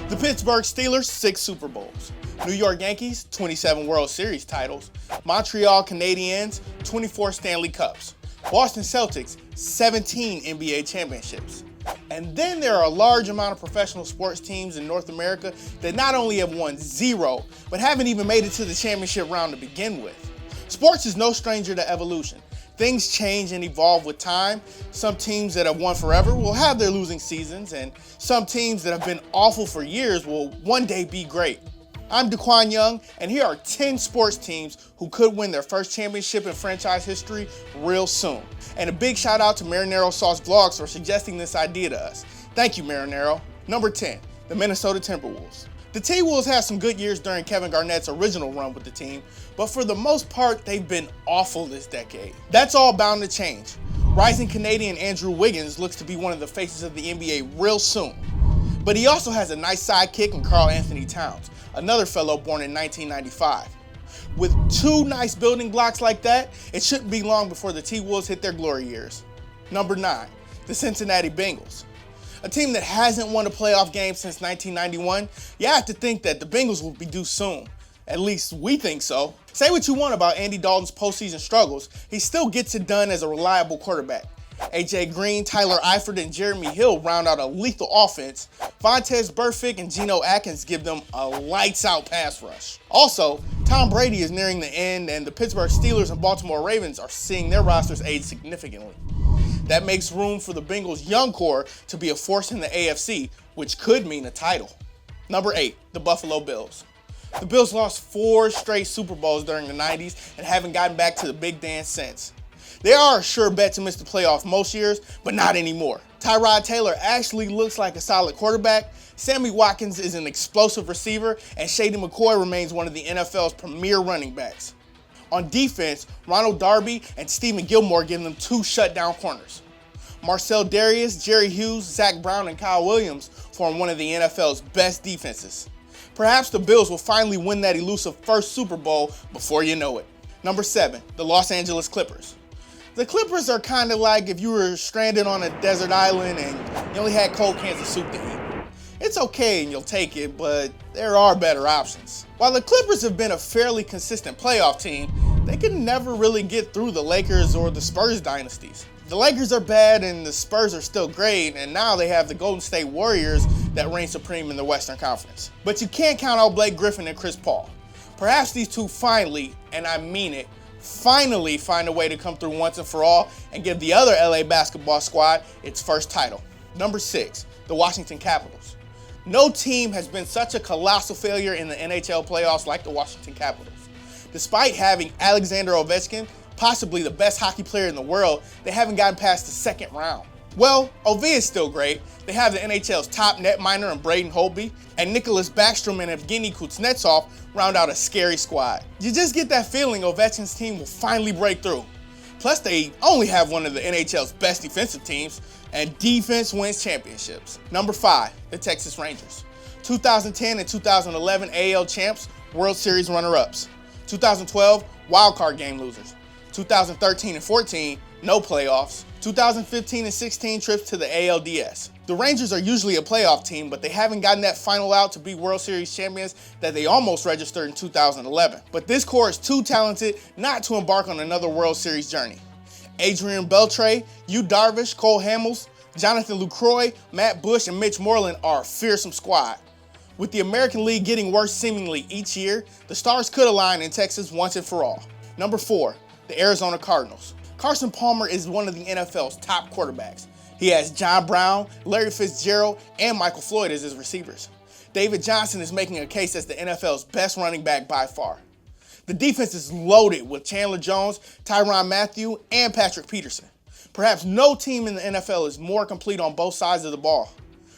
The Pittsburgh Steelers, 6 Super Bowls. New York Yankees, 27 World Series titles. Montreal Canadiens, 24 Stanley Cups. Boston Celtics, 17 NBA championships. And then there are a large amount of professional sports teams in North America that not only have won 0, but haven't even made it to the championship round to begin with. Sports is no stranger to evolution. Things change and evolve with time. Some teams that have won forever will have their losing seasons, and some teams that have been awful for years will one day be great. I'm DeQuan Young, and here are 10 sports teams who could win their first championship in franchise history real soon. And a big shout out to Marinero Sauce Vlogs for suggesting this idea to us. Thank you, Marinero. Number 10, the Minnesota Timberwolves. The T-Wolves had some good years during Kevin Garnett's original run with the team, but for the most part, they've been awful this decade. That's all bound to change. Rising Canadian Andrew Wiggins looks to be one of the faces of the NBA real soon. But he also has a nice sidekick in Karl Anthony Towns, another fellow born in 1995. With 2 nice building blocks like that, it shouldn't be long before the T-Wolves hit their glory years. Number 9, the Cincinnati Bengals. A team that hasn't won a playoff game since 1991, you have to think that the Bengals will be due soon. At least we think so. Say what you want about Andy Dalton's postseason struggles, he still gets it done as a reliable quarterback. AJ Green, Tyler Eifert, and Jeremy Hill round out a lethal offense. Vontaze Burfict and Geno Atkins give them a lights-out pass rush. Also, Tom Brady is nearing the end, and the Pittsburgh Steelers and Baltimore Ravens are seeing their rosters age significantly. That makes room for the Bengals' young core to be a force in the AFC, which could mean a title. Number 8, the Buffalo Bills. The Bills lost 4 straight Super Bowls during the 90s and haven't gotten back to the big dance since. They are a sure bet to miss the playoffs most years, but not anymore. Tyrod Taylor actually looks like a solid quarterback, Sammy Watkins is an explosive receiver, and Shady McCoy remains one of the NFL's premier running backs. On defense, Ronald Darby and Stephen Gilmore give them 2 shutdown corners. Marcel Darius, Jerry Hughes, Zach Brown, and Kyle Williams form one of the NFL's best defenses. Perhaps the Bills will finally win that elusive first Super Bowl before you know it. Number 7, the Los Angeles Clippers. The Clippers are kind of like if you were stranded on a desert island and you only had cold cans of soup to eat. It's okay and you'll take it, but there are better options. While the Clippers have been a fairly consistent playoff team, they could never really get through the Lakers or the Spurs dynasties. The Lakers are bad and the Spurs are still great, and now they have the Golden State Warriors that reign supreme in the Western Conference. But you can't count out Blake Griffin and Chris Paul. Perhaps these two finally, and I mean it, finally find a way to come through once and for all and give the other LA basketball squad its first title. Number 6, the Washington Capitals. No team has been such a colossal failure in the NHL playoffs like the Washington Capitals. Despite having Alexander Ovechkin, possibly the best hockey player in the world, they haven't gotten past the second round. Well, OV is still great. They have the NHL's top netminer in Braden Holtby, and Nicholas Backstrom and Evgeny Kuznetsov round out a scary squad. You just get that feeling Ovechkin's team will finally break through. Plus, they only have one of the NHL's best defensive teams, and defense wins championships. Number 5, the Texas Rangers. 2010 and 2011 AL champs, World Series runner-ups. 2012, wildcard game losers. 2013 and 14, no playoffs. 2015 and 16 trips to the ALDS. The Rangers are usually a playoff team, but they haven't gotten that final out to be World Series champions that they almost registered in 2011. But this core is too talented not to embark on another World Series journey. Adrian Beltre, Yu Darvish, Cole Hamels, Jonathan Lucroy, Matt Bush, and Mitch Moreland are a fearsome squad. With the American League getting worse seemingly each year, the stars could align in Texas once and for all. Number 4, the Arizona Cardinals. Carson Palmer is one of the NFL's top quarterbacks. He has John Brown, Larry Fitzgerald, and Michael Floyd as his receivers. David Johnson is making a case as the NFL's best running back by far. The defense is loaded with Chandler Jones, Tyrann Mathieu, and Patrick Peterson. Perhaps no team in the NFL is more complete on both sides of the ball.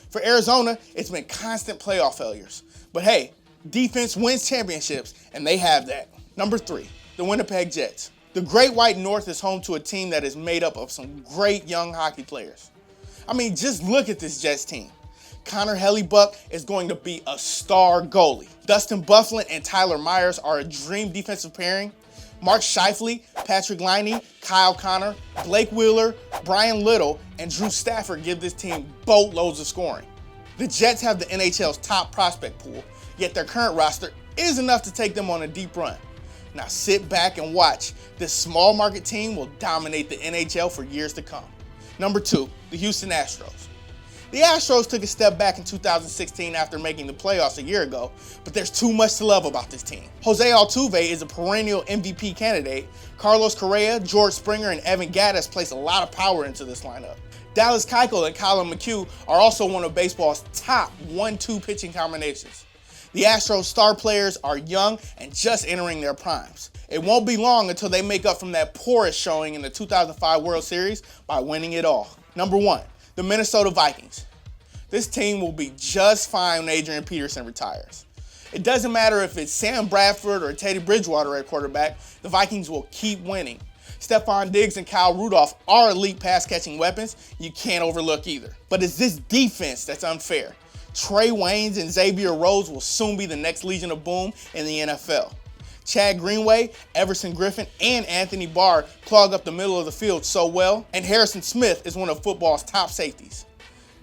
For Arizona, it's been constant playoff failures. But hey, defense wins championships, and they have that. Number 3, the Winnipeg Jets. The Great White North is home to a team that is made up of some great young hockey players. I mean, just look at this Jets team. Connor Hellebuck is going to be a star goalie. Dustin Byfuglien and Tyler Myers are a dream defensive pairing. Mark Scheifele, Patrick Laine, Kyle Connor, Blake Wheeler, Brian Little, and Drew Stafford give this team boatloads of scoring. The Jets have the NHL's top prospect pool, yet their current roster is enough to take them on a deep run. Now sit back and watch. This small market team will dominate the NHL for years to come. Number 2, the Houston Astros. The Astros took a step back in 2016 after making the playoffs a year ago, but there's too much to love about this team. Jose Altuve is a perennial MVP candidate. Carlos Correa, George Springer, and Evan Gattis place a lot of power into this lineup. Dallas Keuchel and Colin McHugh are also one of baseball's top 1-2 pitching combinations. The Astros' star players are young and just entering their primes. It won't be long until they make up from that poorest showing in the 2005 World Series by winning it all. Number 1, the Minnesota Vikings. This team will be just fine when Adrian Peterson retires. It doesn't matter if it's Sam Bradford or Teddy Bridgewater at quarterback, the Vikings will keep winning. Stephon Diggs and Kyle Rudolph are elite pass-catching weapons you can't overlook either. But it's this defense that's unfair. Trey Waynes and Xavier Rhodes will soon be the next Legion of Boom in the NFL. Chad Greenway, Everson Griffin, and Anthony Barr clog up the middle of the field so well, and Harrison Smith is one of football's top safeties.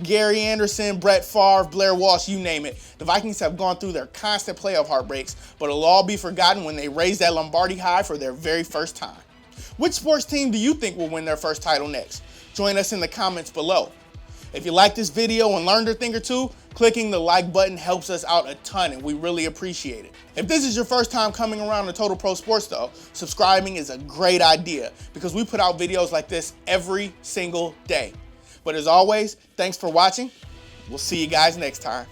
Gary Anderson, Brett Favre, Blair Walsh, you name it. The Vikings have gone through their constant playoff heartbreaks, but it'll all be forgotten when they raise that Lombardi high for their very first time. Which sports team do you think will win their first title next? Join us in the comments below. If you liked this video and learned a thing or two, clicking the like button helps us out a ton and we really appreciate it. If this is your first time coming around to Total Pro Sports though, subscribing is a great idea because we put out videos like this every single day. But as always, thanks for watching. We'll see you guys next time.